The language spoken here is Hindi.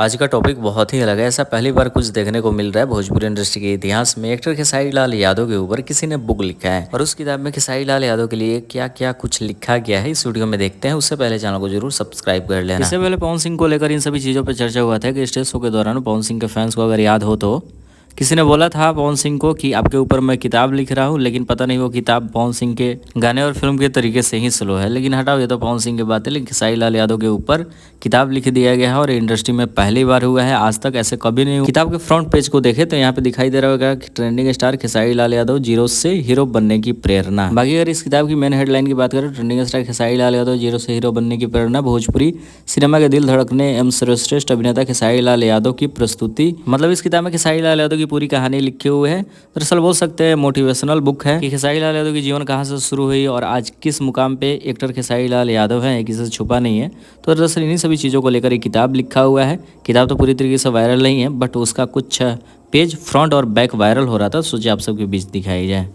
आज का टॉपिक बहुत ही अलग है। ऐसा पहली बार कुछ देखने को मिल रहा है भोजपुरी इंडस्ट्री के इतिहास में। एक्टर खेसारी लाल यादव के ऊपर किसी ने बुक लिखा है और उस किताब में खेसारी लाल यादव के लिए क्या क्या कुछ लिखा गया है इस वीडियो में देखते हैं। उससे पहले चैनल को जरूर सब्सक्राइब कर लेना। इससे पहले पवन सिंह को लेकर इन सभी चीजों पर चर्चा हुआ था कि स्टेज शो के दौरान पवन सिंह के फैंस को अगर याद हो तो किसी ने बोला था पवन सिंह को कि आपके ऊपर मैं किताब लिख रहा हूँ, लेकिन पता नहीं वो किताब पवन सिंह के गाने और फिल्म के तरीके से ही स्लो है। लेकिन हटाओ, ये तो पवन सिंह की बात है, लेकिन खेसारी लाल यादव के ऊपर किताब लिख दिया गया है और इंडस्ट्री में पहली बार हुआ है। आज तक ऐसे कभी नहीं हुआ। किताब के फ्रंट पेज को देखे तो यहाँ पे दिखाई दे रहा होगा कि trending star Khesari Lal Yadav zero से हीरो बनने की प्रेरणा। बाकी अगर इस किताब की मेन हेडलाइन की बात करें, trending star Khesari Lal Yadav zero से हीरो बनने की प्रेरणा, भोजपुरी सिनेमा के दिल धड़कने एवं सर्वश्रेष्ठ अभिनेता खेसारी लाल यादव की प्रस्तुति। मतलब इस किताब में खेसारी लाल यादव की पूरी कहानी लिखी हुए है। दरअसल बोल सकते हैं मोटिवेशनल बुक है कि खेसारी लाल यादव की जीवन कहाँ से शुरू हुई और आज किस मुकाम पे एक्टर खेसारी लाल यादव है, किसी से छुपा नहीं है। तो दरअसल इन्हीं सभी चीज़ों को लेकर एक किताब लिखा हुआ है। किताब तो पूरी तरीके से वायरल नहीं है, बट उसका कुछ पेज फ्रंट और बैक वायरल हो रहा था, सोचिए आप सबके बीच दिखाई जाए।